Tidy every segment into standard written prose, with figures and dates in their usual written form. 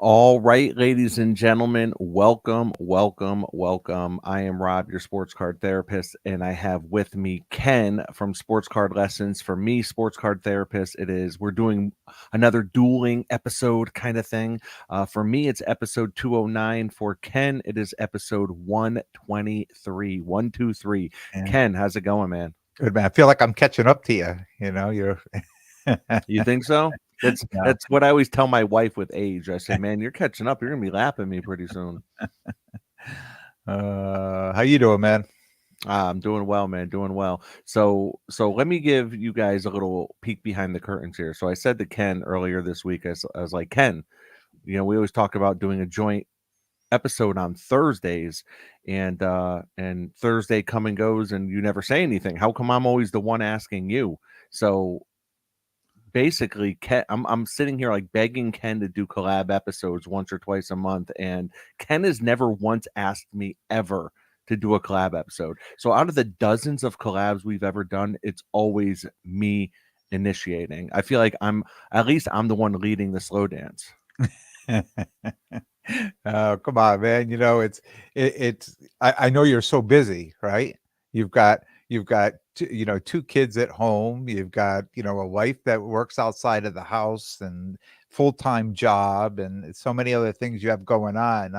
All right, ladies and gentlemen, welcome. I am Rob, your sports card therapist, and I have with me Ken from Sports Card Lessons. For me, sports card therapist, we're doing another dueling episode kind of thing. For me, it's episode 209. For Ken, it is episode 123. 123. Yeah. Ken, how's it going, man? Good, man. I feel like I'm catching up to you. You're. You think so? That's what I always tell my wife with age. I say, man, you're catching up. You're gonna be lapping me pretty soon. How you doing, man? I'm doing well, man. Doing well. So let me give you guys a little peek behind the curtains here. So I said to Ken earlier this week, I was like, Ken, we always talk about doing a joint episode on Thursdays, and Thursday come and goes, and you never say anything. How come I'm always the one asking you? So basically, Ken, I'm sitting here like begging Ken to do collab episodes once or twice a month, and Ken has never once asked me ever to do a collab episode. So out of the dozens of collabs we've ever done, it's always me initiating. I feel like I'm the one leading the slow dance. Oh, come on, man. I know you're so busy, right? You've got two kids at home. You've got, a wife that works outside of the house and full-time job and so many other things you have going on.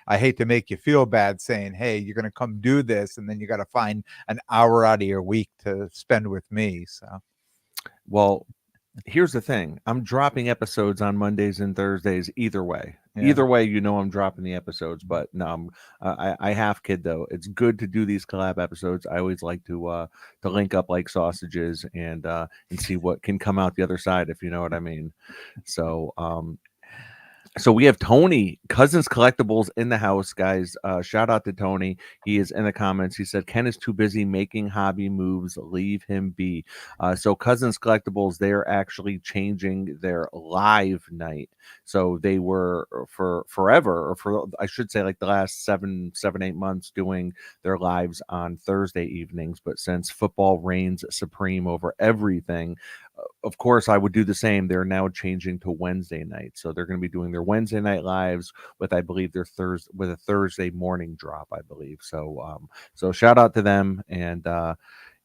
I hate to make you feel bad saying, hey, you're going to come do this, and then you got to find an hour out of your week to spend with me. So, well, here's the thing. I'm dropping episodes on Mondays and Thursdays either way. Yeah. Either way, I'm dropping the episodes. But no, I have kid though. It's good to do these collab episodes. I always like to link up like sausages and see what can come out the other side, if you know what I mean. So we have Tony Cousins Collectibles in the house, guys. Shout out to Tony. He is in the comments. He said Ken is too busy making hobby moves. Leave him be. So Cousins Collectibles, they're actually changing their live night. So they were for forever, or for I should say like the last 7-8 months, doing their lives on Thursday evenings. But since football reigns supreme over everything, of course, I would do the same. They're now changing to Wednesday night, so they're going to be doing their Wednesday night lives with, I believe, their Thursday morning drop, I believe. So, so shout out to them, and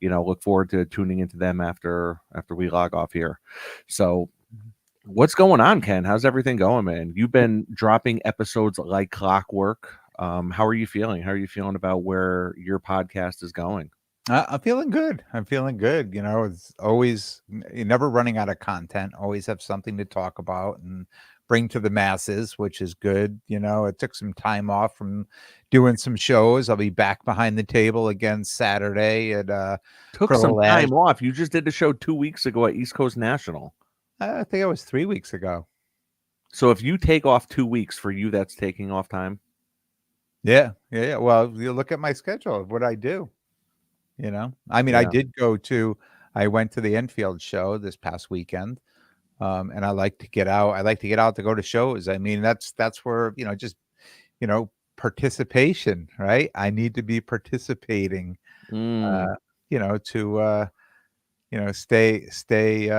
look forward to tuning into them after we log off here. So, what's going on, Ken? How's everything going, man? You've been dropping episodes like clockwork. How are you feeling? How are you feeling about where your podcast is going? I'm feeling good. It's always, you're never running out of content. Always have something to talk about and bring to the masses, which is good. It took some time off from doing some shows. I'll be back behind the table again Saturday at took some time off. You just did a show 2 weeks ago at East Coast National. I think it was 3 weeks ago. So if you take off 2 weeks, for you, that's taking off time. Yeah. Well, you look at my schedule of what I do. I went to the Enfield show this past weekend, and I like to get out. I like to get out to go to shows. I mean, that's where, participation, right? I need to be participating. to stay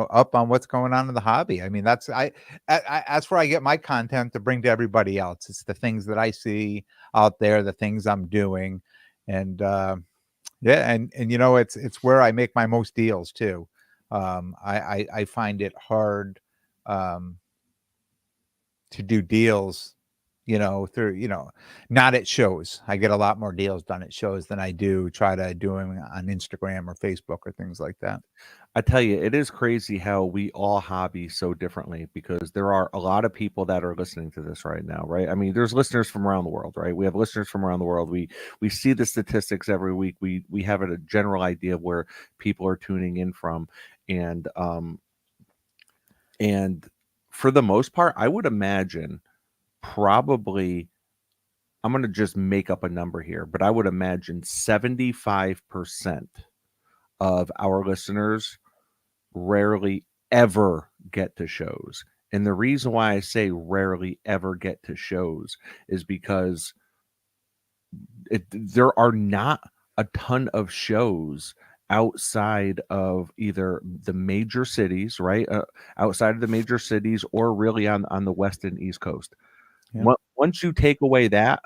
up on what's going on in the hobby. I mean, that's where I get my content to bring to everybody else. It's the things that I see out there, the things I'm doing, and yeah, and it's where I make my most deals too. I find it hard to do deals, through not at shows. I get a lot more deals done at shows than I do try to do them on Instagram or Facebook or things like that. I tell you, it is crazy how we all hobby so differently because there are a lot of people that are listening to this right now, right? I mean, there's listeners from around the world, right? We have listeners from around the world. We see the statistics every week. We have a general idea of where people are tuning in from, and and for the most part, I would imagine probably I'm going to just make up a number here, but I would imagine 75% of our listeners rarely ever get to shows. And the reason why I say rarely ever get to shows is because there are not a ton of shows outside of either the major cities, right? Outside of the major cities or really on the West and East Coast. Yeah. Once you take away that,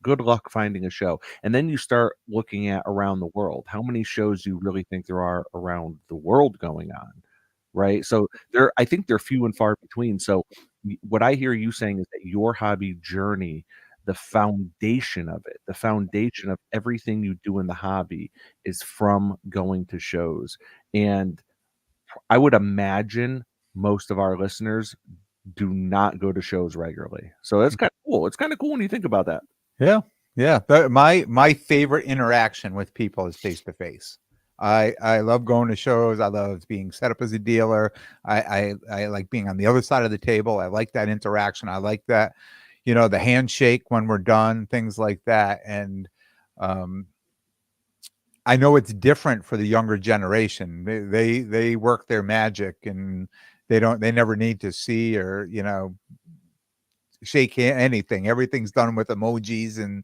good luck finding a show. And then you start looking at around the world. How many shows do you really think there are around the world going on? Right. So I think they're few and far between. So what I hear you saying is that your hobby journey, the foundation of it, the foundation of everything you do in the hobby is from going to shows. And I would imagine most of our listeners do not go to shows regularly. So that's kind of cool. It's kind of cool when you think about that. Yeah. Yeah. But my favorite interaction with people is face to face. I love going to shows. I love being set up as a dealer. I like being on the other side of the table. I like that interaction. I like that, the handshake when we're done, things like that. And I know it's different for the younger generation. They work their magic, and they never need to see or shake anything. Everything's done with emojis and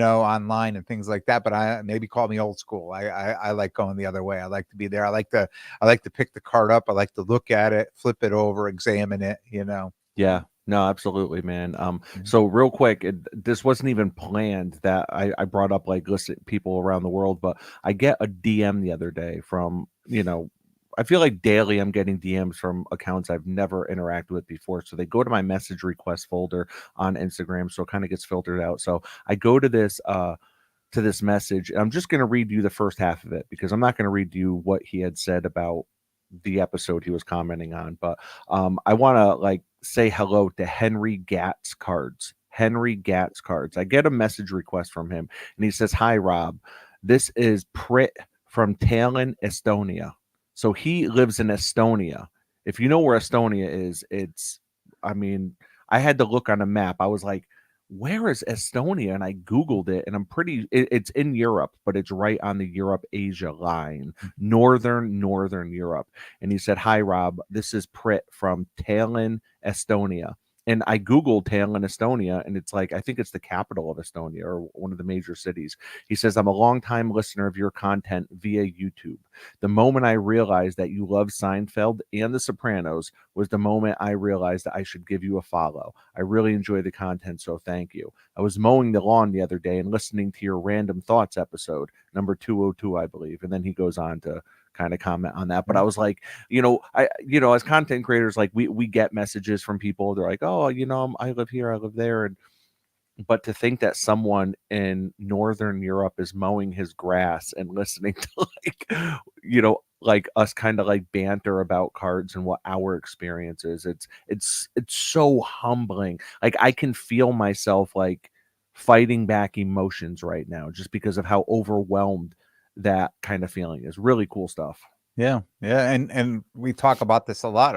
online and things like that. But I maybe call me old school. I like going the other way. I like to be there. I like to pick the card up. I like to look at it, flip it over, examine it. Yeah. No, absolutely, man. So real quick, this wasn't even planned that I brought up like listen people around the world, but I get a DM the other day from, I feel like daily I'm getting DMs from accounts I've never interacted with before. So they go to my message request folder on Instagram. So it kind of gets filtered out. So I go to this message. And I'm just going to read you the first half of it because I'm not going to read you what he had said about the episode he was commenting on. But I want to like say hello to Henry Gatz Cards. Henry Gatz Cards. I get a message request from him and he says, "Hi, Rob. This is Prit from Tallinn, Estonia." So he lives in Estonia. If you know where Estonia is, I mean, I had to look on a map. I was like, where is Estonia? And I Googled it, and it's in Europe, but it's right on the Europe-Asia line, northern Europe. And he said, "Hi, Rob. This is Prit from Tallinn, Estonia." And I Googled Tallinn, Estonia, and it's like, I think it's the capital of Estonia or one of the major cities. He says, "I'm a longtime listener of your content via YouTube. The moment I realized that you love Seinfeld and The Sopranos was the moment I realized that I should give you a follow. I really enjoy the content, so thank you. I was mowing the lawn the other day and listening to your Random Thoughts episode, number 202, I believe." And then he goes on to kind of comment on that. But I was like, as content creators, like we get messages from people. They're like, "Oh, I live here, I live there." But to think that someone in Northern Europe is mowing his grass and listening to like us kind of like banter about cards and what our experience is, it's so humbling. Like I can feel myself like fighting back emotions right now just because of how overwhelmed that kind of feeling is. Really cool stuff. Yeah. Yeah. And we talk about this a lot.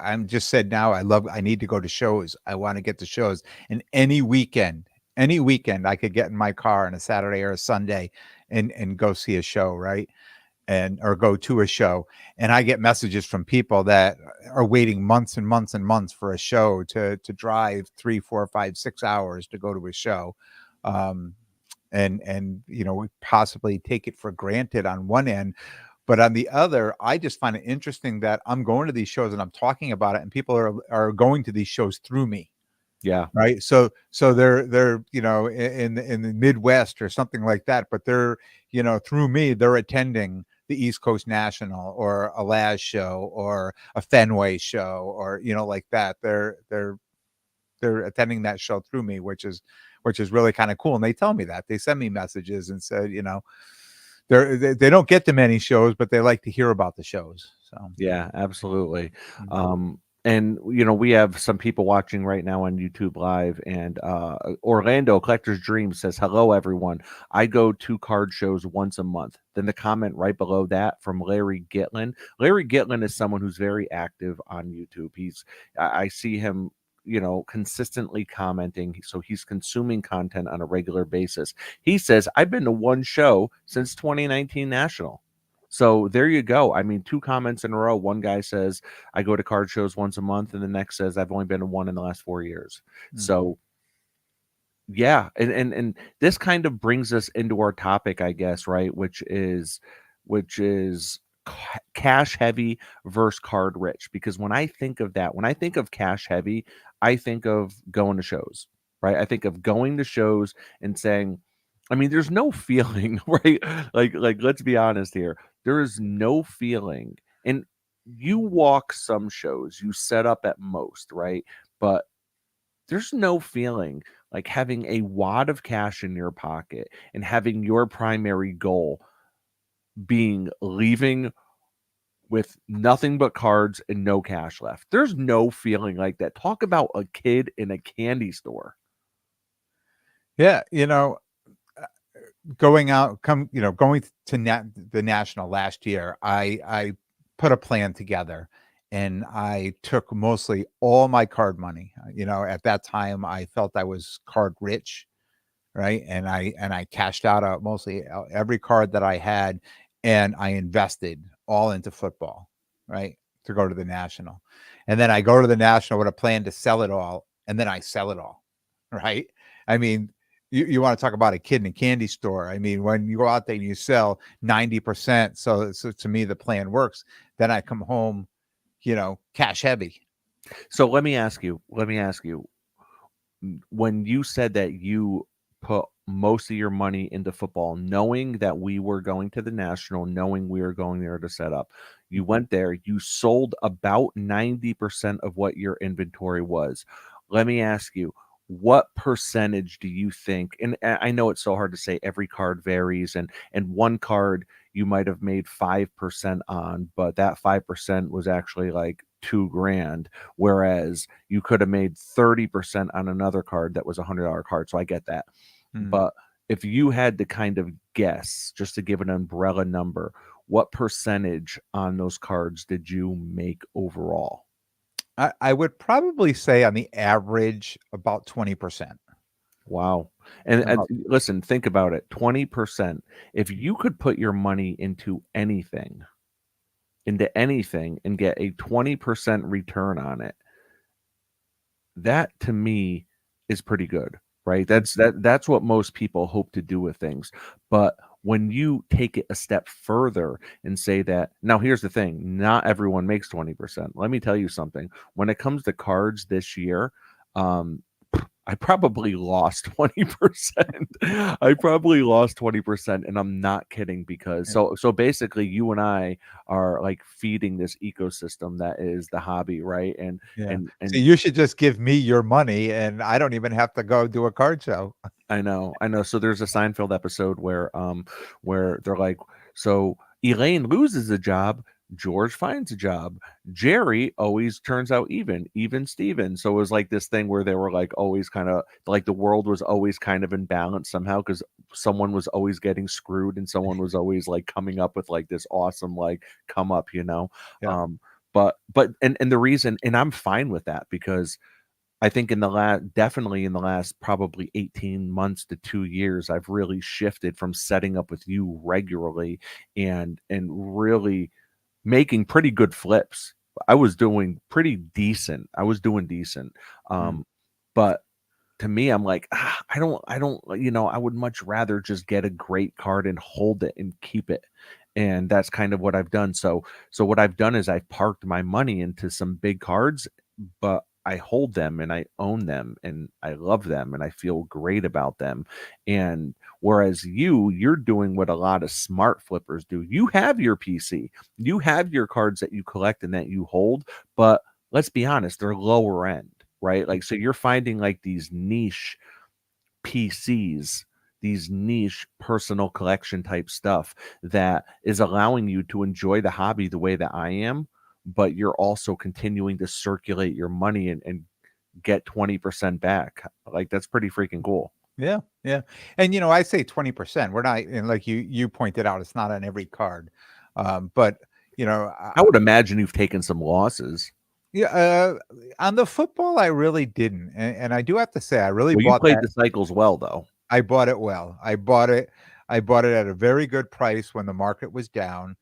I'm just said now, I need to go to shows. I want to get to shows. And any weekend I could get in my car on a Saturday or a Sunday and go see a show. Right. Or go to a show. And I get messages from people that are waiting months and months and months for a show to drive 3, 4, 5, 6 hours to go to a show. and we possibly take it for granted on one end, but on the other, I just find it interesting that I'm going to these shows and I'm talking about it, and people are going to these shows through me. Yeah. Right. So they're in the Midwest or something like that, but they're through me they're attending the East Coast National or a Laz show or a Fenway show or like that. They're attending that show through me, which is really kind of cool. And they tell me that they send me messages and said, they don't get to many shows, but they like to hear about the shows. So Yeah, absolutely. Mhm. And we have some people watching right now on YouTube Live, and Orlando Collector's Dream says, "Hello, everyone. I go to card shows once a month." Then the comment right below that from Larry Gitlin. Larry Gitlin is someone who's very active on YouTube. I see him, consistently commenting, so he's consuming content on a regular basis. He says, "I've been to one show since 2019 National." So there you go. I mean, two comments in a row. One guy says, "I go to card shows once a month," and the next says, "I've only been to one in the last 4 years." Mhm. So yeah, and this kind of brings us into our topic, I guess, right? Which is cash heavy versus card rich. Because when I think of that, when I think of cash heavy, I think of going to shows, right? I think of going to shows and saying, I mean, there's no feeling, right? Like let's be honest here. There is no feeling. And you walk some shows, you set up at most, right? But there's no feeling like having a wad of cash in your pocket and having your primary goal being leaving with nothing but cards and no cash left. There's no feeling like that. Talk about a kid in a candy store. Yeah, going out going to the national last year, I put a plan together, and I took mostly all my card money. At that time I felt I was card rich, right? And I cashed out mostly every card that I had, and I invested all into football, right? To go to the national. And then I go to the national with a plan to sell it all, and then I sell it all, right? I mean, you want to talk about a kid in a candy store. I mean, when you go out there and you sell 90%, so to me the plan works. Then I come home, cash heavy. So let me ask you, when you said that you put most of your money into football, knowing that we were going to the national, knowing we were going there to set up, you went there, you sold about 90% of what your inventory was. Let me ask you, what percentage do you think, and I know it's so hard to say, every card varies, and one card you might have made 5% on, but that 5% was actually like 2 grand, whereas you could have made 30% on another card that was $100 card. So I get that. Mm. But if you had to kind of guess, just to give an umbrella number, what percentage on those cards did you make overall? I would probably say on the average about 20%. Wow. And About listen, think about it. 20%. If you could put your money into anything and get a 20% return on it, that to me is pretty good, right? That's what most people hope to do with things. But when you take it a step further and say that, now here's the thing, not everyone makes 20%. Let me tell you something. When it comes to cards this year, um I probably lost 20%. I probably lost 20%, and I'm not kidding, because Yeah. so basically you and I are like feeding this ecosystem that is the hobby, right? And Yeah. and See, and you should just give me your money and I don't even have to go do a card show. I know, I know. So there's a Seinfeld episode where they're like, so Elaine loses a job, George finds a job. Jerry always turns out even Steven. So it was like this thing where they were like always kind of like the world was always kind of in balance somehow, because someone was always getting screwed and someone was always like coming up with like this awesome like come up. Yeah. Um, but the reason, and I'm fine with that, because I think definitely in the last probably 18 months to 2 years, I've really shifted from setting up with you regularly and really making pretty good flips. I was doing pretty decent. I was doing decent. Mm. But to me, I'm like, I don't, I would much rather just get a great card and hold it and keep it. And that's kind of what I've done. So what I've done is I've parked my money into some big cards, but I hold them and I own them and I love them and I feel great about them. And whereas you're doing what a lot of smart flippers do. You have your PC, you have your cards that you collect and that you hold, but let's be honest, they're lower end, right? Like, so you're finding like these niche PCs, these niche personal collection type stuff that is allowing you to enjoy the hobby the way that I am, but you're also continuing to circulate your money and get 20% back. Like, that's pretty freaking cool. Yeah, yeah. And I say 20%. We're not, and like you pointed out, it's not on every card. But I would imagine you've taken some losses. yeah, on the football, I really didn't. And I do have to say, I really Well, you bought played that. the cycles well, though. I bought it well. I bought it at a very good price when the market was down,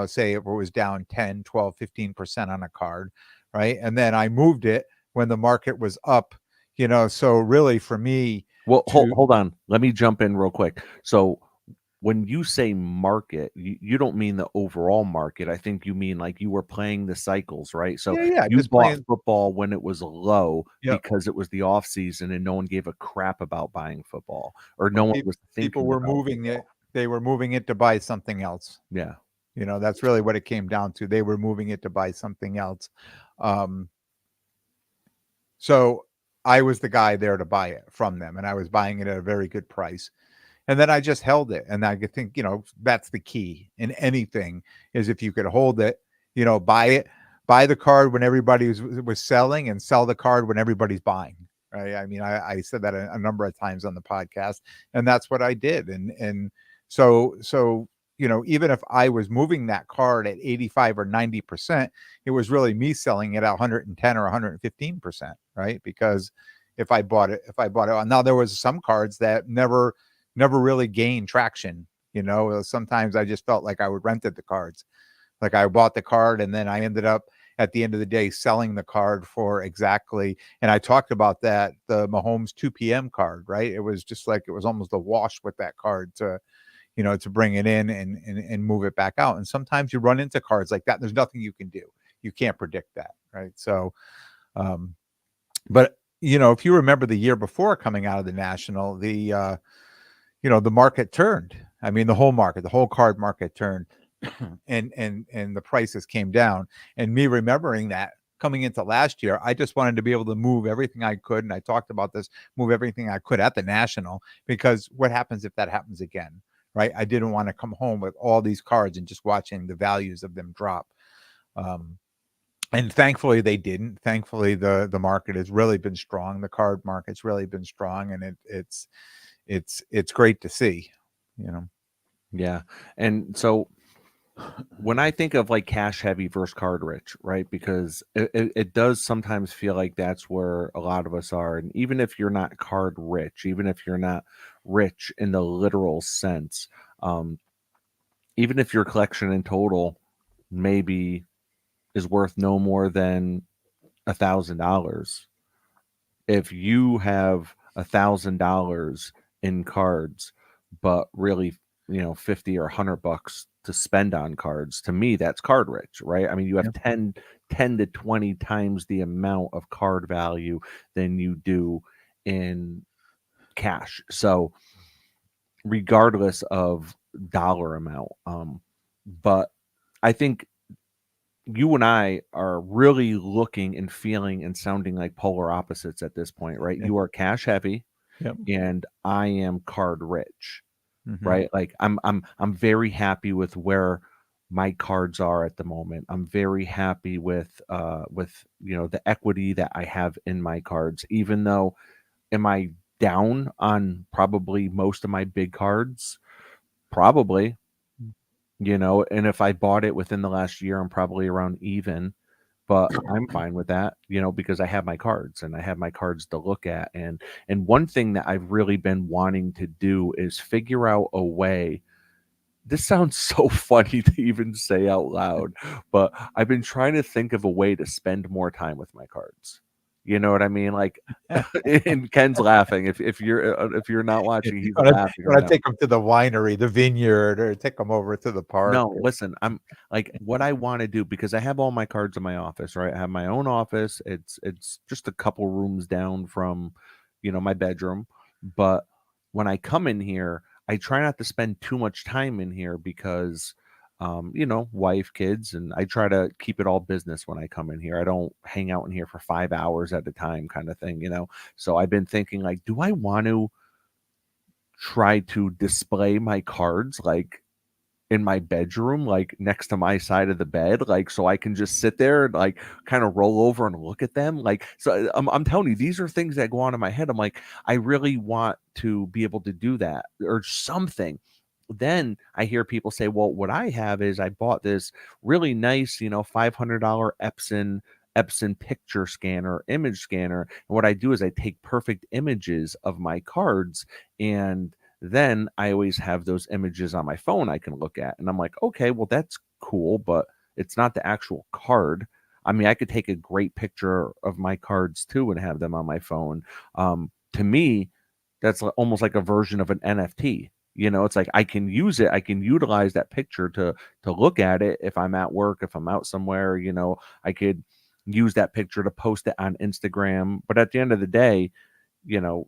say it was down 10, 12, 15% on a card, right? And then I moved it when the market was up, so really for me Well, to hold on. Let me jump in real quick. So when you say market, you don't mean the overall market. I think you mean like you were playing the cycles, right? So yeah, you just bought playing. football when it was low Yep. because it was the off season and no one gave a crap about buying football, or no Well, one was people thinking were about moving it. football. They were moving it to buy something else. Yeah. That's really what it came down to. They were moving it to buy something else. Um, so I was the guy there to buy it from them, and I was buying it at a very good price. And then I just held it. And I think, that's the key in anything is if you could hold it, buy the card when everybody was selling and sell the card when everybody's buying. Right. I mean, I said that a number of times on the podcast, and that's what I did. And so, even if I was moving that card at 85 or 90%, it was really me selling it at 110 or 115%. Right. Because if I bought it, now there was some cards that never really gained traction. Sometimes I just felt like I would rented the cards. Like I bought the card and then I ended up at the end of the day selling the card for exactly. And I talked about that, the Mahomes 2 p.m. card, right? It was just like, it was almost a wash with that card to bring it in and move it back out. And sometimes you run into cards like that. There's nothing you can do. You can't predict that. Right. So, but if you remember the year before coming out of the National, the market turned. I mean, the whole card market turned and the prices came down. And me remembering that coming into last year, I just wanted to be able to move everything I could. And I talked about this, move everything I could at the National, because what happens if that happens again, right? I didn't want to come home with all these cards and just watching the values of them drop. And thankfully they didn't. Thankfully the market has really been strong. The card market's really been strong, and it's great to see. Yeah. And so when I think of like cash heavy versus card rich, right? Because it does sometimes feel like that's where a lot of us are. And even if you're not card rich, even if you're not rich in the literal sense, even if your collection in total maybe is worth no more than $1,000, if you have $1,000 in cards, but really, 50 or $100 to spend on cards, to me, that's card rich, right? I mean, you have Yeah. 10 to 20 times the amount of card value than you do in cash. So, regardless of dollar amount, but I think you and I are really looking and feeling and sounding like polar opposites at this point, right? Yeah. You are cash heavy Yep. and I am card rich, Mm-hmm. right? Like I'm very happy with where my cards are at the moment. I'm very happy with the equity that I have in my cards, even though am I down on probably most of my big cards? Probably, and if I bought it within the last year, I'm probably around even, but I'm fine with that, because I have my cards and I have my cards to look at. And one thing that I've really been wanting to do is figure out a way. This sounds so funny to even say out loud, but I've been trying to think of a way to spend more time with my cards. You know what I mean? Like, and Ken's laughing. If you're not watching, he's When I, laughing when right I now. take them to the winery, the vineyard, or take them over to the park. No, listen, I'm like what I want to do because I have all my cards in my office, right? I have my own office. It's just a couple rooms down from, my bedroom. But when I come in here, I try not to spend too much time in here because wife, kids, and I try to keep it all business when I come in here. I don't hang out in here for 5 hours at a time kind of thing. So I've been thinking like, do I want to try to display my cards like in my bedroom, like next to my side of the bed, like so I can just sit there and like kind of roll over and look at them. Like, so I'm telling you, these are things that go on in my head. I'm like, I really want to be able to do that or something. Then I hear people say, well, what I have is I bought this really nice, $500 Epson picture scanner, image scanner. And what I do is I take perfect images of my cards, and then I always have those images on my phone I can look at. And I'm like, okay, well, that's cool, but it's not the actual card. I mean, I could take a great picture of my cards too and have them on my phone. To me, that's almost like a version of an NFT. It's like I can use it, I can utilize that picture to look at it if I'm at work, if I'm out somewhere, I could use that picture to post it on Instagram. But at the end of the day, you know,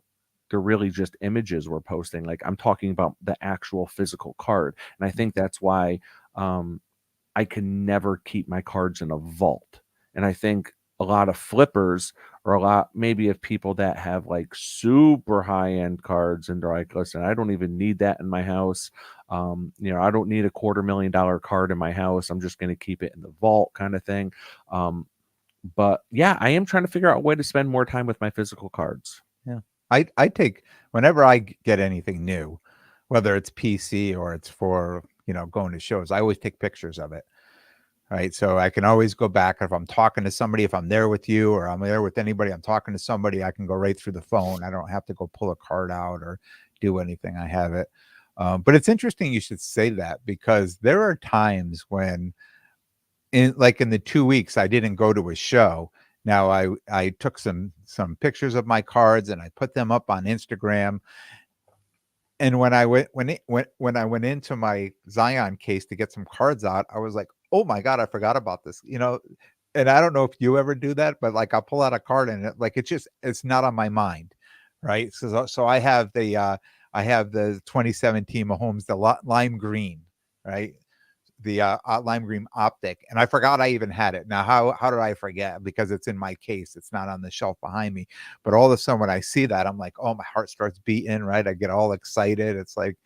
they're really just images we're posting. Like I'm talking about the actual physical card. And I think that's why I can never keep my cards in a vault. And I think a lot of flippers or a lot maybe of people that have like super high end cards and they're like, listen, I don't even need that in my house. I don't need a $250,000 card in my house. I'm just going to keep it in the vault kind of thing. But yeah, I am trying to figure out a way to spend more time with my physical cards. Yeah. I take whenever I get anything new, whether it's PC or it's for, going to shows, I always take pictures of it. Right. So I can always go back if I'm talking to somebody, if I'm there with you or I'm there with anybody, I'm talking to somebody, I can go right through the phone. I don't have to go pull a card out or do anything. I have it. But it's interesting you should say that because there are times when in the 2 weeks I didn't go to a show. Now I took some pictures of my cards and I put them up on Instagram. And when I went into my Zion case to get some cards out, I was like, "Oh my god, I forgot about this." And I don't know if you ever do that, but like I'll pull out a card and it's not on my mind, right? So I have the 2017 Mahomes, the lime green, right? The lime green optic, and I forgot I even had it. Now, how did I forget? Because it's in my case, it's not on the shelf behind me. But all of a sudden, when I see that, I'm like, oh, my heart starts beating. Right, I get all excited. It's like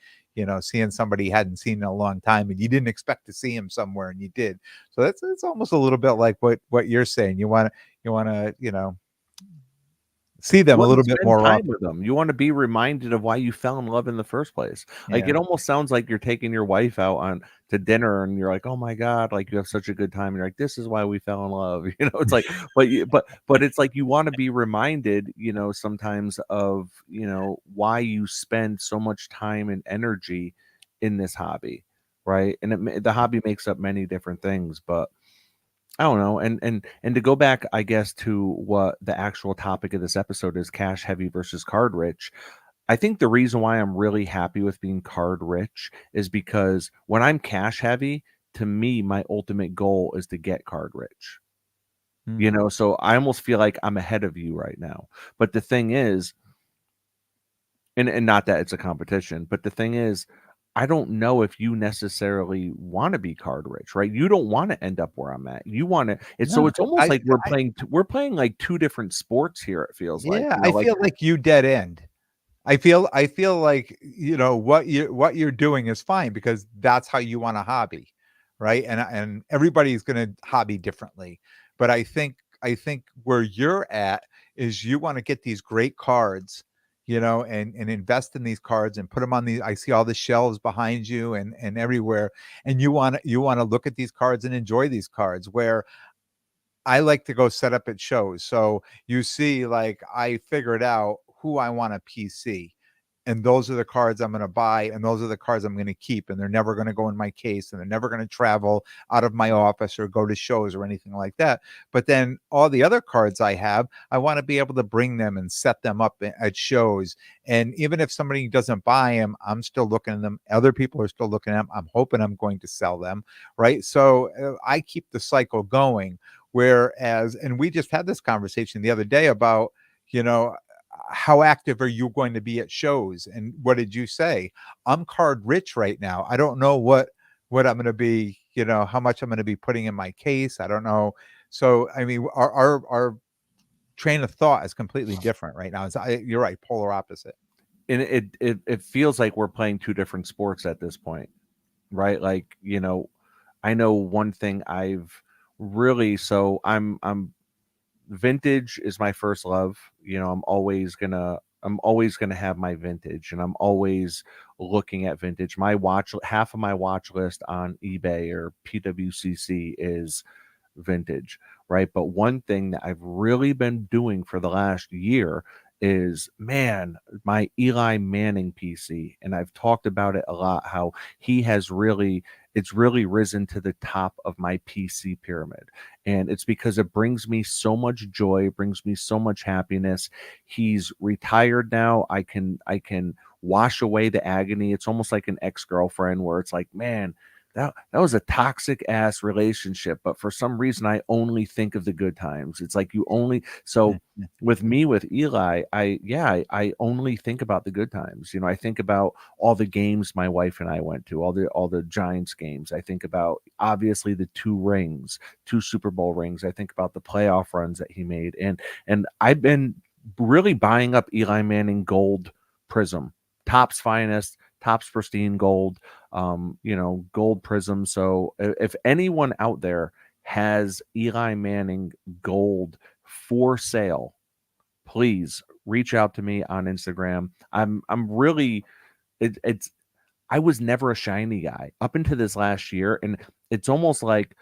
seeing somebody you hadn't seen in a long time, and you didn't expect to see him somewhere, and you did. So it's almost a little bit like what you're saying. You want to see them You a wanna little bit spend more time often. with them. You wanna be reminded of why you fell in love in the first place. Like, Yeah. it almost sounds like you're taking your wife out on to dinner and you're like, "Oh my god," like, you have such a good time. You're like, "This is why we fell in love." It's like but it's like you wanna be reminded, sometimes of, why you spend so much time and energy in this hobby, right? And the hobby makes up many different things, but I don't know. And to go back, I guess, to what the actual topic of this episode is, cash heavy versus card rich. I think the reason why I'm really happy with being card rich is because when I'm cash heavy, to me, my ultimate goal is to get card rich. Mm. So I almost feel like I'm ahead of you right now. But the thing is, and not that it's a competition, but the thing is, I don't know if you necessarily want to be card rich, right? You don't want to end up where I'm at. You want to. It's so No, it's almost I, like we're playing like two different sports here. It feels like yeah, I like feel like you dead end. I feel like what you're doing is fine because that's how you want a hobby, right? And everybody's going to hobby differently. But I think where you're at is you want to get these great cards, and invest in these cards and put them on these. I see all the shelves behind you and everywhere, and you want to look at these cards and enjoy these cards. Where I like to go set up at shows. So you see, like I figured out who I want a PC. and those are the cards I'm going to buy, and those are the cards I'm going to keep, and they're never going to go in my case, and they're never going to travel out of my office or go to shows or anything like that. But then all the other cards I have, I want to be able to bring them and set them up at shows. And even if somebody doesn't buy them, I'm still looking at them. Other people are still looking at them. I'm hoping I'm going to sell them, right? So I keep the cycle going. Whereas, and we just had this conversation the other day about, you know, how active are you going to be at shows? And what did you say? I'm card rich right now. I don't know what I'm going to be, you know, how much I'm going to be putting in my case. I don't know. So I mean, our train of thought is completely different right now. You're right, polar opposite. And it feels like we're playing two different sports at this point, right? Like, you know, I know one thing I've really, so I'm vintage is my first love. You know, I'm always gonna have my vintage, and I'm always looking at vintage. My watch, half of my watch list on eBay or PWCC is vintage, right? But one thing that I've really been doing for the last year is, man, my Eli Manning PC. And I've talked about it a lot, how he has really, it's really risen to the top of my PC pyramid. And it's because it brings me so much joy, it brings me so much happiness. He's retired now. I can wash away the agony. It's almost like an ex-girlfriend where it's like, man, that was a toxic ass relationship, but for some reason I only think of the good times. It's like you only, so with me with Eli, I only think about the good times. You know, I think about all the games my wife and I went to, all the Giants games. I think about obviously the two Super Bowl rings. I think about the playoff runs that he made, and I've been really buying up Eli Manning gold prism, Topps Finest, Topps Pristine Gold, you know, gold prism. So if anyone out there has Eli Manning gold for sale, please reach out to me on Instagram. I'm really, it's I was never a shiny guy up until this last year, and it's almost like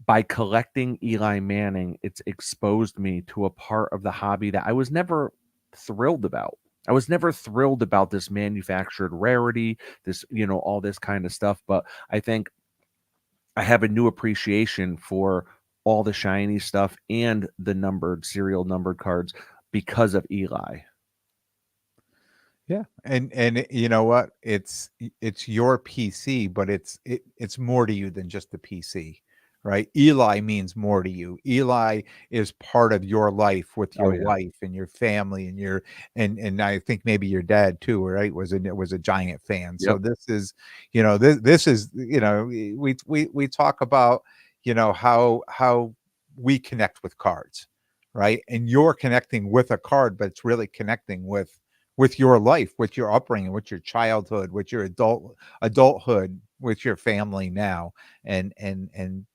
by collecting Eli Manning, it's exposed me to a part of the hobby that I was never thrilled about. I was never thrilled about this manufactured rarity, this, you know, all this kind of stuff. But I think I have a new appreciation for all the shiny stuff and the numbered, serial numbered cards because of Eli. Yeah, and you know what? It's your PC, but it's more to you than just the PC, right? Eli means more to you. Eli is part of your life with Oh your yeah. wife and your family and your and I think maybe your dad too, right? Was a Giant fan. So Yep. this is, you know, this is, you know, we talk about, you know, how we connect with cards, right? And you're connecting with a card, but it's really connecting with your life, with your upbringing, with your childhood, with your adulthood, with your family now, and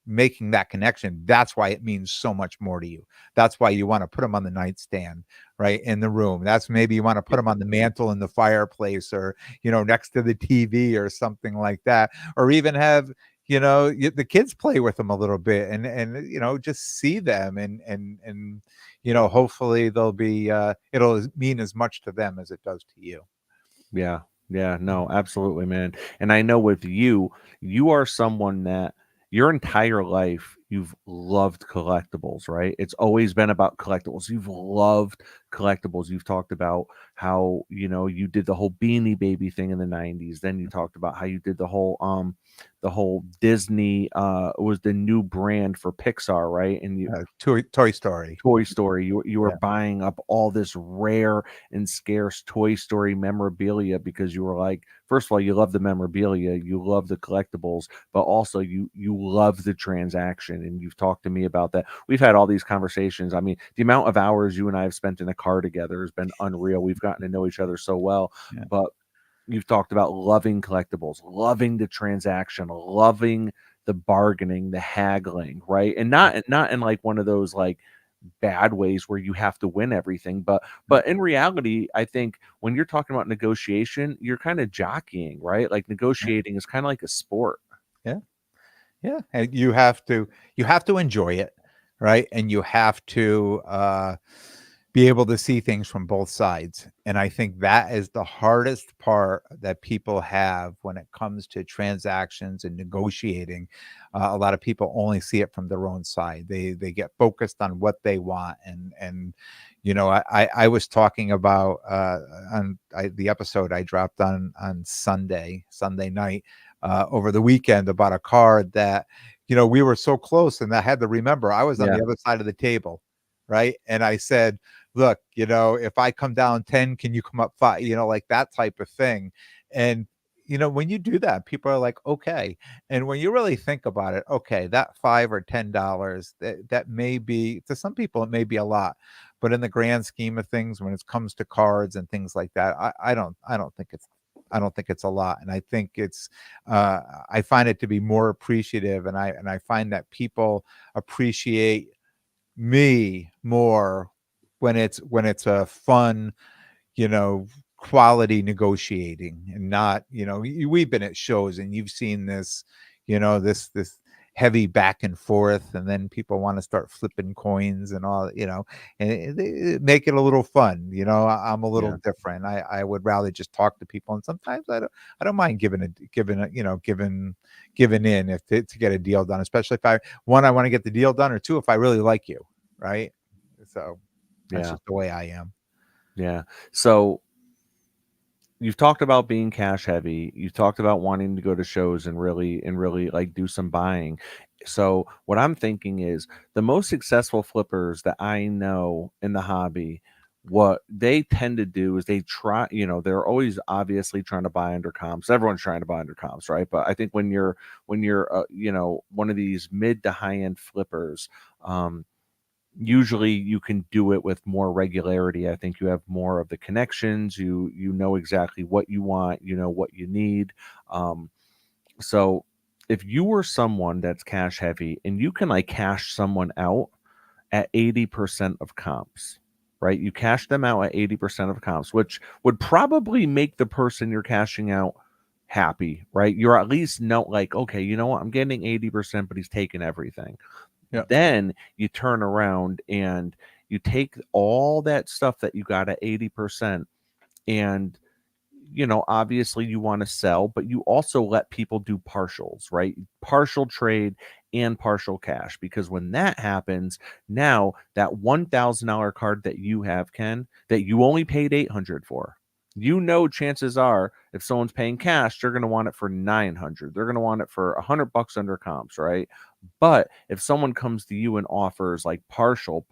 making that connection. That's why it means so much more to you. That's why you want to put them on the nightstand, right, in the room. That's maybe you want to put them on the mantle in the fireplace, or, you know, next to the TV or something like that, or even have, you know, the kids play with them a little bit, and you know, just see them, and you know, hopefully they'll be it'll mean as much to them as it does to you. Yeah. Yeah. No, absolutely, man. And I know with you, you are someone that your entire life you've loved collectibles, right? It's always been about collectibles. You've loved collectibles. You've talked about how, you know, you did the whole Beanie Baby thing in the 90s. Then you talked about how you did the whole Disney was the new brand for Pixar, right? And you Toy Story. Toy Story. You were Yeah. buying up all this rare and scarce Toy Story memorabilia because you were like, first of all, you love the memorabilia, you love the collectibles, but also you love the transaction. And you've talked to me about that. We've had all these conversations. I mean, the amount of hours you and I have spent in a car together has been unreal. We've gotten to know each other so well. Yeah. But you've talked about loving collectibles, loving the transaction, loving the bargaining, the haggling, right? And not in like one of those like bad ways where you have to win everything, but in reality, I think when you're talking about negotiation, you're kind of jockeying, right? Like negotiating is kind of like a sport. Yeah. Yeah. And you have to enjoy it, right? And you have to be able to see things from both sides. And I think that is the hardest part that people have when it comes to transactions and negotiating. A lot of people only see it from their own side. They get focused on what they want. And I was talking about the episode I dropped on Sunday night over the weekend about a card that we were so close, and I had to remember I was on Yeah. the other side of the table, right? And I said, look, if I come down 10, can you come up 5? Like that type of thing. And when you do that, people are like, okay. And when you really think about it, okay, that $5 or $10, that may be, to some people it may be a lot, but in the grand scheme of things, when it comes to cards and things like that, I don't think it's a lot. And I think I find it to be more appreciative, and I find that people appreciate me more when it's a fun, quality negotiating, and not, we've been at shows and you've seen this, this heavy back and forth, and then people want to start flipping coins and all, and it make it a little fun. I'm a little Yeah. different. I would rather just talk to people, and sometimes I don't mind giving in to get a deal done, especially if I want to get the deal done, or two, if I really like you, right? So that's Yeah. just the way I am. Yeah. So you've talked about being cash heavy. You've talked about wanting to go to shows and really like do some buying. So what I'm thinking is the most successful flippers that I know in the hobby, what they tend to do is they try, they're always obviously trying to buy under comps. Everyone's trying to buy under comps, right? But I think when you're one of these mid to high end flippers, usually you can do it with more regularity. I think you have more of the connections. You know exactly what you want, what you need. So if you were someone that's cash heavy and you can like cash someone out at 80% of comps, right? You cash them out at 80% of comps, which would probably make the person you're cashing out happy, right? You're at least like, okay, you know what? I'm getting 80%, but he's taking everything. Yeah. Then you turn around and you take all that stuff that you got at 80%, and obviously you want to sell, but you also let people do partials, right? Partial trade and partial cash, because when that happens, now that $1,000 card that you have, Ken, that you only paid 800 for, chances are if someone's paying cash, they're going to want it for 900. They're going to want it for $100 under comps, right? But if someone comes to you and offers like partial,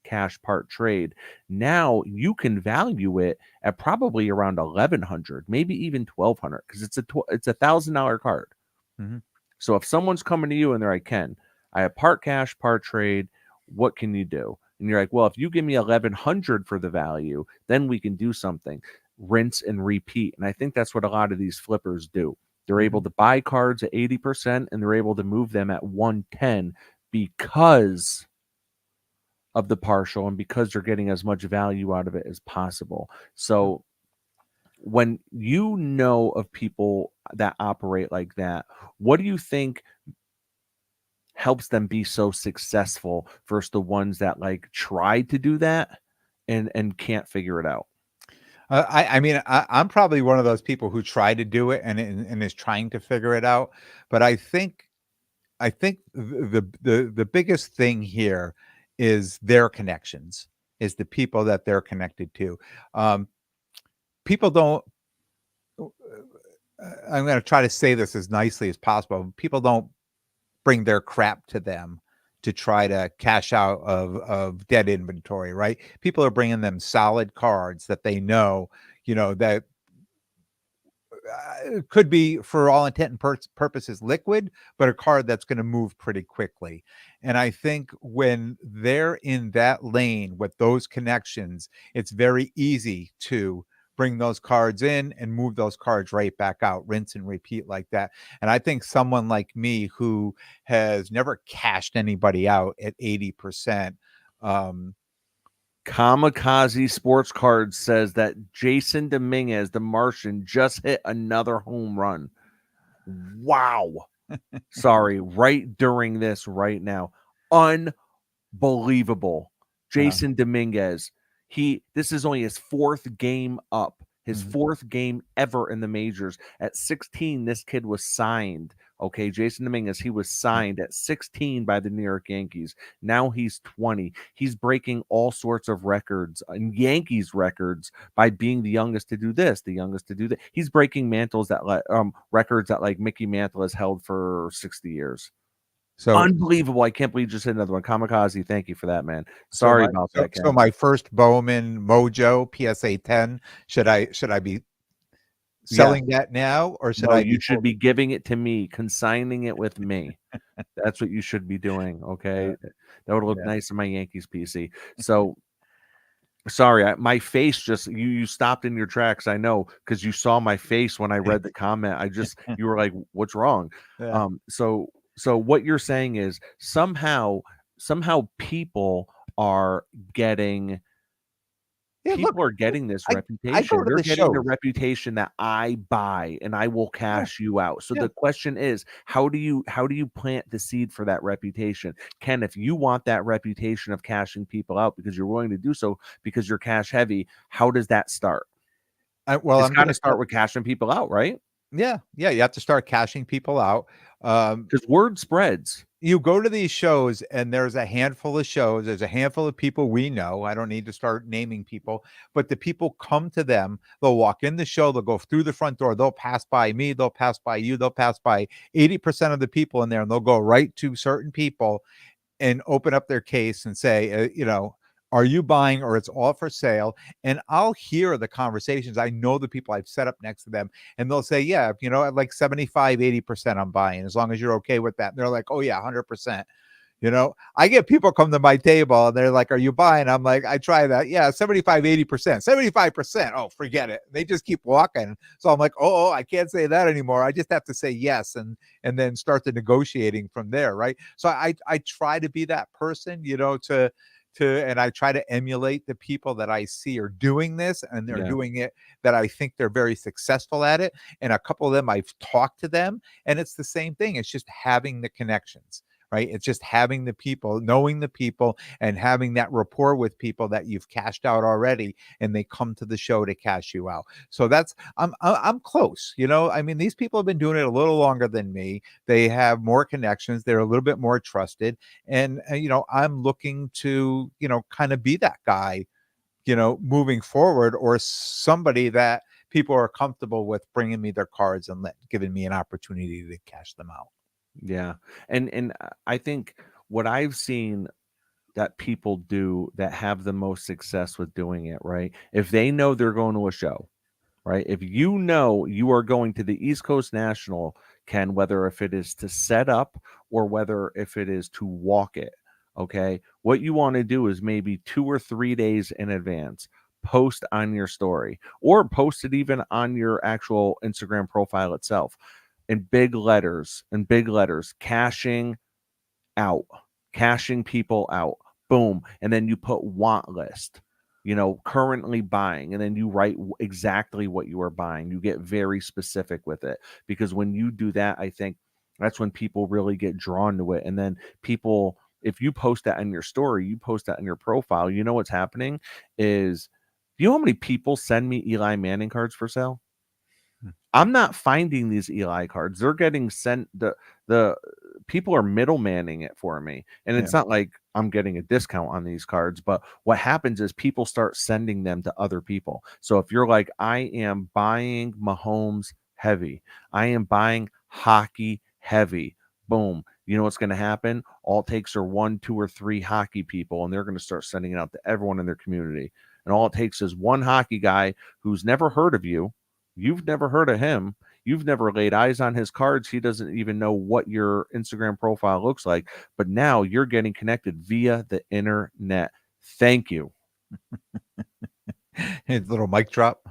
cash, part trade, now you can value it at probably around 1,100, maybe even 1,200, because it's a $1,000 card. Mm-hmm. So if someone's coming to you and they're like, Ken, I have part cash, part trade, what can you do? And you're like, well, if you give me 1,100 for the value, then we can do something. Rinse and repeat. And I think that's what a lot of these flippers do. They're able to buy cards at 80%, and they're able to move them at 110 because of the partial and because they're getting as much value out of it as possible. So when you know of people that operate like that, what do you think helps them be so successful versus the ones that like try to do that and can't figure it out? I mean, I'm probably one of those people who try to do it and is trying to figure it out. But I think the biggest thing here is their connections, is the people that they're connected to. People don't. I'm going to try to say this as nicely as possible. People don't bring their crap to them to try to cash out of dead inventory, right? People are bringing them solid cards that they know, that could be, for all intent and purposes, liquid, but a card that's going to move pretty quickly. And I think when they're in that lane with those connections, it's very easy to bring those cards in and move those cards right back out, rinse and repeat like that. And I think someone like me, who has never cashed anybody out at 80%, Kamikaze Sports Cards says that Jason Dominguez, the Martian, just hit another home run. Wow. Sorry, right during this right now. Unbelievable. Jason Dominguez. This is only his fourth game up. His fourth game ever in the majors. At 16, this kid was signed. Okay, Jason Dominguez, he was signed at 16 by the New York Yankees. Now he's 20. He's breaking all sorts of records, and Yankees records, by being the youngest to do this, the youngest to do that. He's breaking mantles that records that like Mickey Mantle has held for 60 years. So unbelievable. I can't believe you just hit another one. Kamikaze, thank you for that, man. Sorry about that, Ken. So my first Bowman Mojo PSA 10, should I be selling that now, or should I? You should be giving it to me, consigning it with me. That's what you should be doing. Okay, that would look nice in my Yankees PC. So sorry, my face just you stopped in your tracks. I know, because you saw my face when I read the comment. You were like, "What's wrong?" Yeah. So what you're saying is somehow people are getting. People are getting this reputation. They're getting the reputation that I buy and I will cash you out. So the question is, how do you plant the seed for that reputation? Ken, if you want that reputation of cashing people out because you're willing to do so because you're cash heavy, how does that start? I'm going to start with cashing people out, right? Yeah. You have to start cashing people out. Because word spreads. You go to these shows and there's a handful of shows. There's a handful of people we know. I don't need to start naming people, but the people come to them. They'll walk in the show. They'll go through the front door. They'll pass by me. They'll pass by you. They'll pass by 80% of the people in there, and they'll go right to certain people and open up their case and say, are you buying, or it's all for sale? And I'll hear the conversations. I know the people I've set up next to them, and they'll say, yeah, at like 75, 80% I'm buying, as long as you're okay with that. And they're like, oh yeah, 100%. I get people come to my table and they're like, are you buying? I'm like, I try that. Yeah, 75, 80%, 75%. Oh, forget it. They just keep walking. So I'm like, oh, I can't say that anymore. I just have to say yes. And then start the negotiating from there. Right. So I try to be that person, and I try to emulate the people that I see are doing this, and they're doing it, that I think they're very successful at it. And a couple of them, I've talked to them, and it's the same thing. It's just having the connections, right? It's just having the people, knowing the people, and having that rapport with people that you've cashed out already, and they come to the show to cash you out. So I'm close. These people have been doing it a little longer than me. They have more connections. They're a little bit more trusted, and I'm looking to kind of be that guy, moving forward, or somebody that people are comfortable with bringing me their cards and giving me an opportunity to cash them out. Yeah. And I think what I've seen that people do that have the most success with doing it, right? If they know they're going to a show, right? If you know you are going to the East Coast National, Ken, whether if it is to set up or whether if it is to walk it, okay? What you want to do is maybe 2 or 3 days in advance, post on your story, or post it even on your actual Instagram profile itself. In big letters, cashing people out, boom. And then you put want list, currently buying, and then you write exactly what you are buying. You get very specific with it, because when you do that, I think that's when people really get drawn to it. And then people, if you post that in your story, you post that in your profile, what's happening is, do you know how many people send me Eli Manning cards for sale? I'm not finding these Eli cards. They're getting sent. The people are middlemanning it for me. And it's not like I'm getting a discount on these cards, but what happens is people start sending them to other people. So if you're like, I am buying Mahomes heavy, I am buying hockey heavy, boom. You know what's going to happen? All it takes are 1, 2, or 3 hockey people, and they're going to start sending it out to everyone in their community. And all it takes is one hockey guy who's never heard of you. You've never heard of him. You've never laid eyes on his cards. He doesn't even know what your Instagram profile looks like. But now you're getting connected via the internet. Thank you. His little mic drop.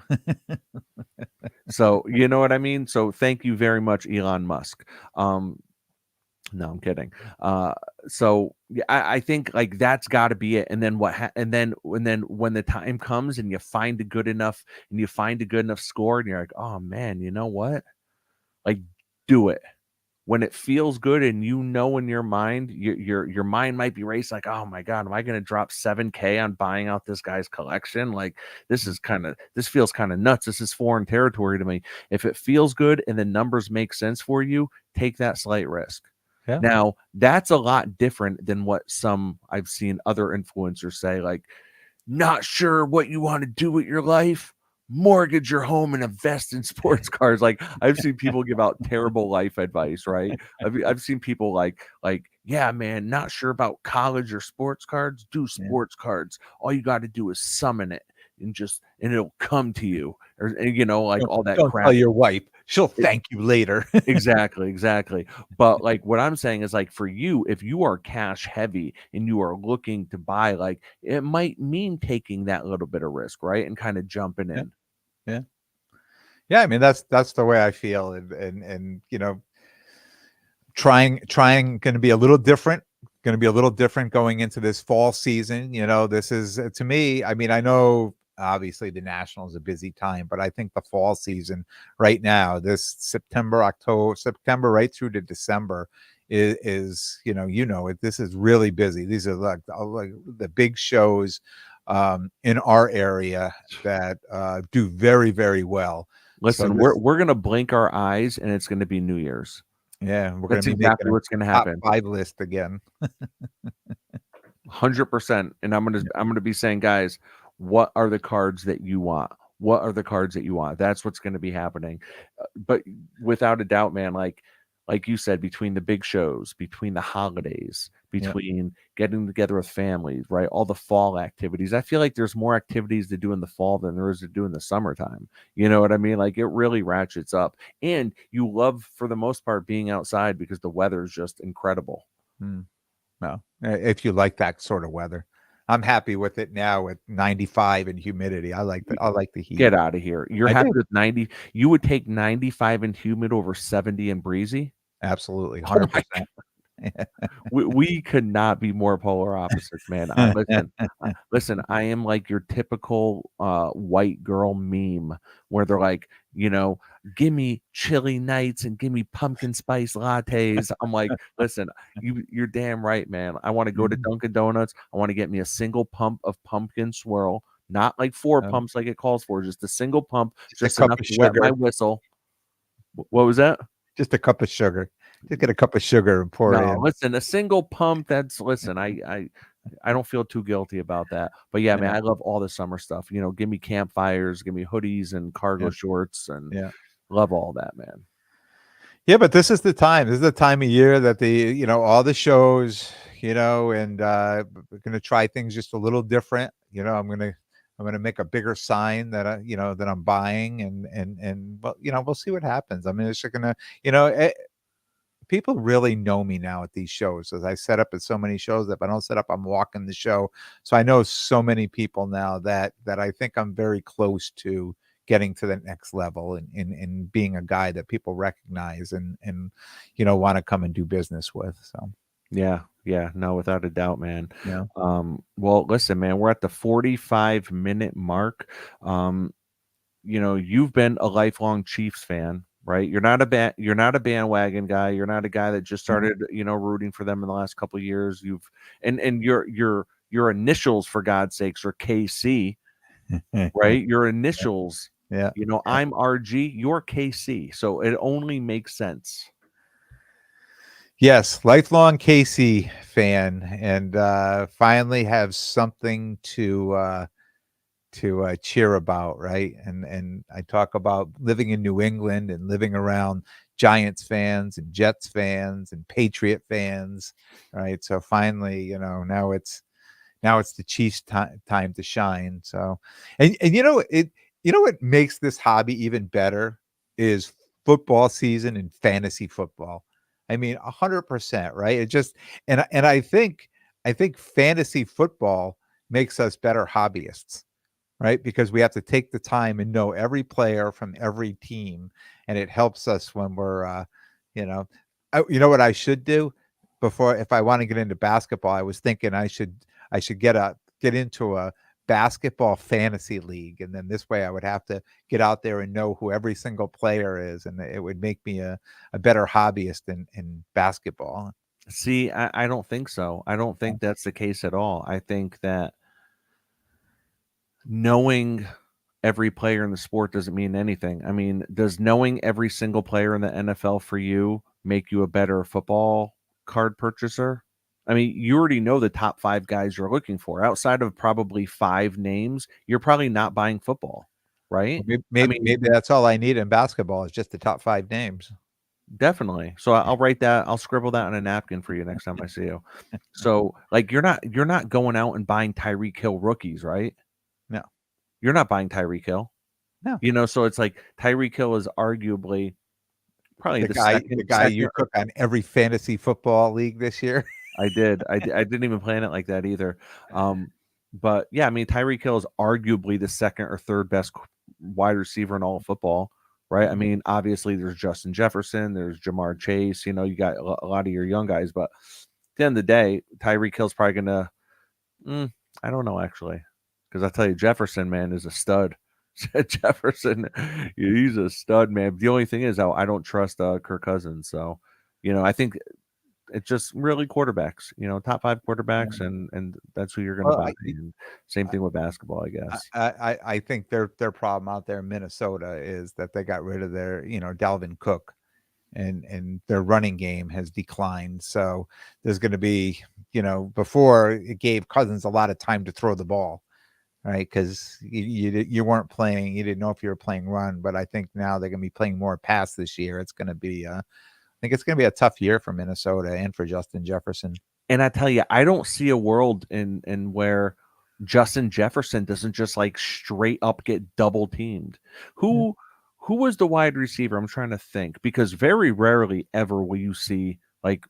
So, you know what I mean? So thank you very much, Elon Musk. No, I'm kidding. So yeah, I think like that's got to be it. And then and then when the time comes and you find a good enough score, and you're like, oh man, you know what? Like, do it. when it feels good and in your mind, your mind might be racing like, oh my God, am I going to drop 7K on buying out this guy's collection? Like, this feels kind of nuts. This is foreign territory to me. If it feels good and the numbers make sense for you, take that slight risk. Yeah. Now, that's a lot different than what I've seen other influencers say, like, not sure what you want to do with your life, mortgage your home and invest in sports cars. Like, I've seen people give out terrible life advice, right? I've seen people like, yeah, man, not sure about college or sports cards, do sports cards. All you got to do is summon it and it'll come to you, or like all that Don't crap. tell your wife; she'll thank you later. Exactly. But like what I'm saying is, like, for you, if you are cash heavy and you are looking to buy, like, it might mean taking that little bit of risk, right? And kind of jumping in. Yeah. I mean, that's the way I feel. And trying going to be a little different, going into this fall season. This is, to me, I mean, I know obviously the National is a busy time, but I think the fall season right now, this September right through to December is this is really busy. These are like the big shows in our area that do very, very well. Listen, we're gonna blink our eyes and it's gonna be New Year's. Yeah, we're That's going to be exactly making what's gonna a top happen. 5 list again. 100%. And I'm gonna be saying, guys, what are the cards that you want? What are the cards that you want? That's what's going to be happening. But without a doubt, man, like you said, between the big shows, between the holidays, between getting together with families, right? All the fall activities. I feel like there's more activities to do in the fall than there is to do in the summertime. You know what I mean? Like, it really ratchets up. And you love, for the most part, being outside because the weather is just incredible. Well, if you like that sort of weather. I'm happy with it now with 95 and humidity. I like the heat. Get out of here. You're I happy do. with 90. You would take 95 and humid over 70 and breezy? Absolutely. Oh my 100%. We could not be more polar opposites, man. Listen, I am like your typical white girl meme where they're like, give me chilly nights and give me pumpkin spice lattes. I'm like, listen, you're damn right, man. I want to go to Dunkin' Donuts. I want to get me a single pump of pumpkin swirl, not like 4 pumps like it calls for, just a single pump, just a cup enough of to wet my sugar. whistle. What was that? Just a cup of sugar. Just get a cup of sugar and pour it in. Listen, a single pump, I don't feel too guilty about that. But yeah, man, I love all the summer stuff. Give me campfires, give me hoodies and cargo shorts, and love all that, man. Yeah, but this is the time. This is the time of year that all the shows, and we're gonna try things just a little different. I'm gonna make a bigger sign that that I'm buying, and well, we'll see what happens. I mean, it's gonna, people really know me now at these shows, as I set up at so many shows that if I don't set up, I'm walking the show. So I know so many people now that I think I'm very close to getting to the next level and being a guy that people recognize and want to come and do business with. So yeah, no, without a doubt, man. Yeah. Well, listen, man, we're at the 45-minute mark. You've been a lifelong Chiefs fan, right? You're not a bandwagon guy. You're not a guy that just started, rooting for them in the last couple of years. And your initials, for God's sakes, are KC, right? Your initials. Yeah. I'm RG, you're KC. So it only makes sense. Yes, lifelong KC fan, and finally have something to cheer about, right? And I talk about living in New England and living around Giants fans and Jets fans and Patriot fans, right? So finally, now it's the Chiefs' time to shine. So, and what makes this hobby even better is football season and fantasy football. I mean, 100%, right? It just, and I think fantasy football makes us better hobbyists, right? Because we have to take the time and know every player from every team, and it helps us when we're, you know what I should do before, if I want to get into basketball. I was thinking I should get into a basketball fantasy league, and then this way I would have to get out there and know who every single player is, and it would make me a better hobbyist in basketball. See, I don't think so. I don't think that's the case at all. I think that knowing every player in the sport doesn't mean anything. I mean, does knowing every single player in the NFL for you make you a better football card purchaser? I mean, you already know the top 5 guys you're looking for. Outside of probably 5 names, you're probably not buying football, right? Maybe, I maybe, mean, maybe that's all I need in basketball is just the top 5 names. definitely. So I'll write that. I'll scribble that on a napkin for you next time I see you. So, like, you're not going out and buying Tyreek Hill rookies, right? No, You're not buying Tyreek Hill. no. You know, so it's like Tyreek Hill is arguably probably The the guy, second the guy you took on every fantasy football league this year. I did. I didn't even plan it like that either. But yeah, I mean, Tyreek Hill is arguably the second or third best wide receiver in all of football, right? I mean, obviously there's Justin Jefferson, there's Jamar Chase, you know, you got a lot of your young guys, but at the end of the day, Tyreek Hill's probably gonna I don't know actually. Because I tell you, Jefferson, man, is a stud. Jefferson, he's a stud, man. The only thing is, I don't trust Kirk Cousins. So, you know, I think it's just really quarterbacks. You know, top 5 quarterbacks, and that's who you're going to Well, buy. And same thing with basketball, I guess. I think their problem out there in Minnesota is that they got rid of their, Dalvin Cook, and their running game has declined. So there's going to be, before it gave Cousins a lot of time to throw the ball, right? Because you weren't playing, you didn't know if you were playing run, but I think now they're going to be playing more pass this year. It's going to be, I think it's going to be a tough year for Minnesota and for Justin Jefferson. And I tell you, I don't see a world in where Justin Jefferson doesn't just like straight up get double teamed. Who was the wide receiver? I'm trying to think, because very rarely ever will you see like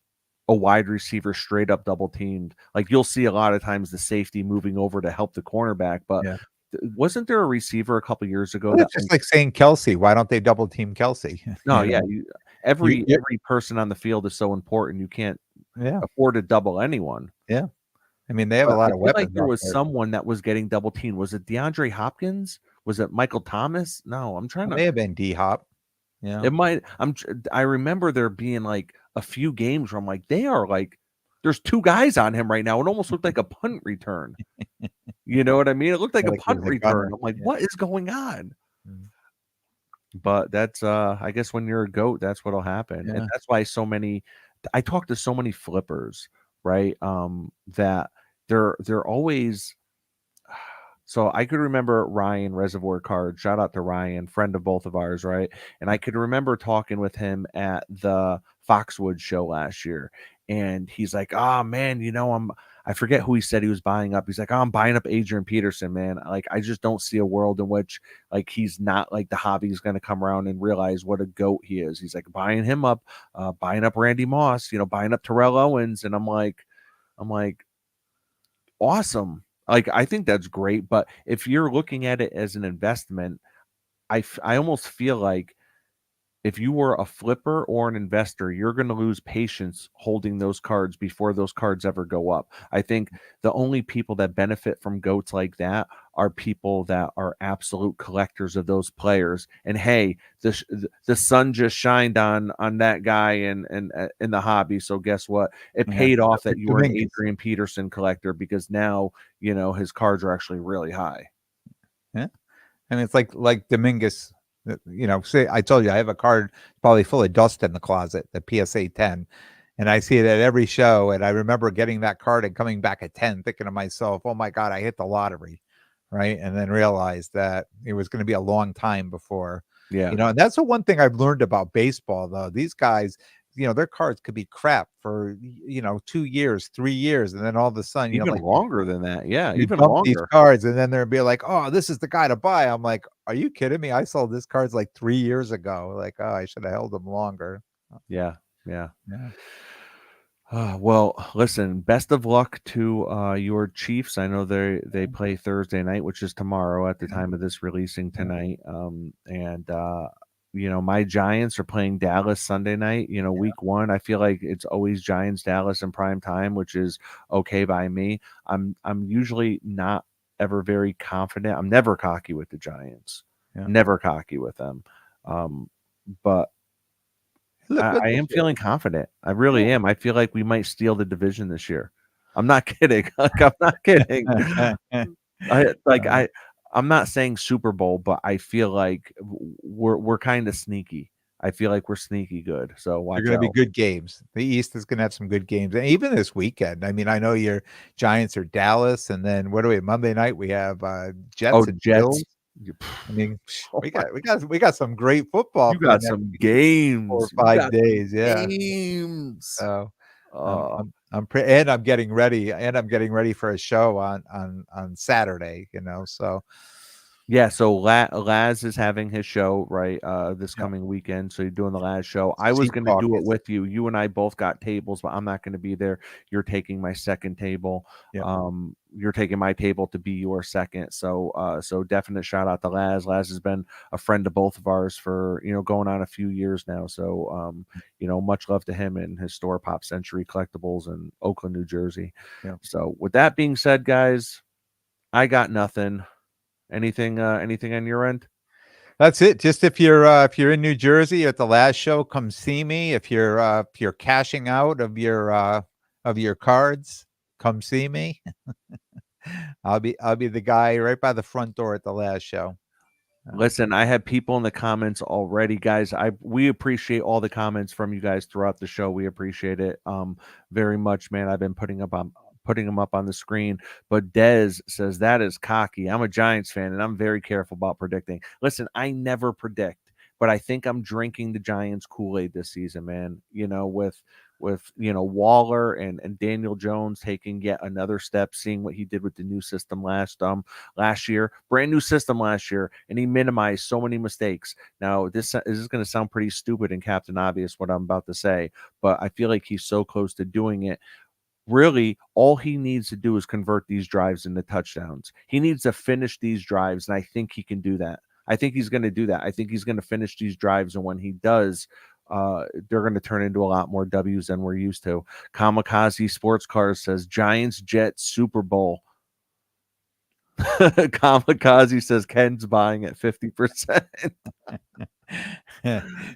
a wide receiver straight up double teamed. Like you'll see a lot of times the safety moving over to help the cornerback, but wasn't there a receiver a couple years ago Well, it's just like saying Kelsey. Why don't they double team Kelsey? No, yeah, every person on the field is so important. You can't afford to double anyone. Yeah. I mean, they have a lot of weapons. Like there was someone that was getting double teamed. Was it DeAndre Hopkins? Was it Michael Thomas? No, I'm trying to. It may have been D-Hop. Yeah, it might. I remember there being like a few games where I'm like, they are like, there's 2 guys on him right now. It almost looked like a punt return. You know what I mean? It looked like a punt return. I'm like, what is going on? But that's I guess when you're a GOAT, that's what'll happen. And that's why I talk to so many flippers, right? That they're always. So I could remember Ryan Reservoir Card. Shout out to Ryan, friend of both of ours, right? And I could remember talking with him at the Foxwood show last year, and he's like, "Oh man, I forget who he said he was buying up. He's like, oh, I'm buying up Adrian Peterson, man. Like, I just don't see a world in which like he's not like the hobby's going to come around and realize what a GOAT he is. He's like buying him up, buying up Randy Moss, buying up Terrell Owens, and I'm like, awesome. Like, I think that's great. But if you're looking at it as an investment, I almost feel like if you were a flipper or an investor, you're going to lose patience holding those cards before those cards ever go up. I think the only people that benefit from GOATs like that are people that are absolute collectors of those players. And hey, the sun just shined on that guy in the hobby. So guess what? It paid off that you were an Adrian Peterson collector, because now, his cards are actually really high. Yeah. And it's like Dominguez. Say I told you I have a card probably full of dust in the closet, the PSA 10, and I see it at every show. And I remember getting that card and coming back at 10, thinking to myself, "Oh my God, I hit the lottery," right? And then realized that it was going to be a long time before, And that's the one thing I've learned about baseball, though. These guys, their cards could be crap for 2 years, 3 years, and then all of a sudden, even longer than that, even longer. longer. These cards, and then they'll be like, "Oh, this is the guy to buy." I'm like, "Are you kidding me? I sold this cards like 3 years ago. Like, oh, I should have held them longer." Yeah. Well, listen, best of luck to your Chiefs. I know they play Thursday night, which is tomorrow at the time of this releasing tonight. My Giants are playing Dallas Sunday night, week 1. I feel like it's always Giants Dallas in prime time, which is okay by me. I'm usually not ever very confident. I'm never cocky with the Giants. Yeah. Never cocky with them. But Look good I this am year. feeling confident. I really am. I feel like we might steal the division this year. I'm not kidding. Like, I'm not kidding. I'm not saying Super Bowl, but I feel like we're kind of sneaky. I feel like we're sneaky good. So They're watch going to be out. good games. The East is going to have some good games, and even this weekend. I mean, I know your Giants are Dallas, and then what do we? Monday night we have Jets Oh, and Jets. Bills. I mean, we got some great football You for the got next some 4 games. or You 5 got some days. Yeah. games. So Oh. and I'm getting ready for a show on Saturday. So. Yeah, so Laz is having his show, right, this Yeah. coming weekend, so you're doing the Laz show. I was Sheep gonna do it Caucus. with you. You and I both got tables, but I'm not gonna be there. You're taking my second table. Yep. You're taking my table to be your second. So definite shout out to Laz. Laz has been a friend of both of ours for, going on a few years now. So, much love to him and his store, Pop Century Collectibles in Oakland, New Jersey. Yeah. So with that being said, guys, I got nothing. Anything on your end? That's it. Just if you're in New Jersey at the last show, come see me. If you're cashing out of your cards, come see me. I'll be the guy right by the front door at the last show. Listen, I had people in the comments already, guys. We appreciate all the comments from you guys throughout the show. We appreciate it very much, man. I've been putting them up on the screen. But Dez says that is cocky. I'm a Giants fan and I'm very careful about predicting. Listen, I never predict, but I think I'm drinking the Giants Kool-Aid this season, man. With Waller and Daniel Jones taking yet another step, seeing what he did with the new system last year, brand new system last year, and he minimized so many mistakes. Now this is going to sound pretty stupid and Captain Obvious what I'm about to say, but I feel like he's so close to doing it. Really, all he needs to do is convert these drives into touchdowns. He needs to finish these drives, and I think he can do that. I think he's going to do that. I think he's going to finish these drives, and when he does, they're going to turn into a lot more W's than we're used to. Kamikaze Sports Cars says Giants Jets Super Bowl. Kamikaze says Ken's buying at 50%.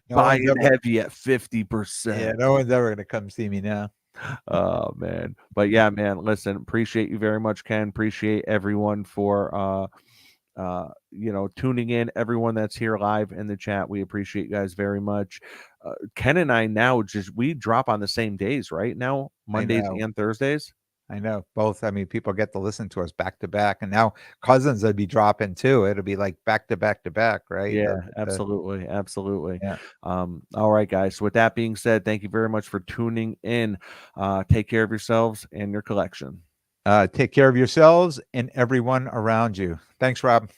Buying heavy at 50%. Yeah, no one's ever going to come see me now. Oh man. But yeah, man, listen, appreciate you very much, Ken. Appreciate everyone for tuning in, everyone that's here live in the chat. We appreciate you guys very much. Ken and I now we drop on the same days, right? Now, Mondays and Thursdays. I know both. I mean, people get to listen to us back to back, and now Cousins would be dropping too. It'll be like back to back to back, right? Yeah, absolutely. Yeah. All right, guys. So with that being said, thank you very much for tuning in. Take care of yourselves and your collection. Take care of yourselves and everyone around you. Thanks, Rob.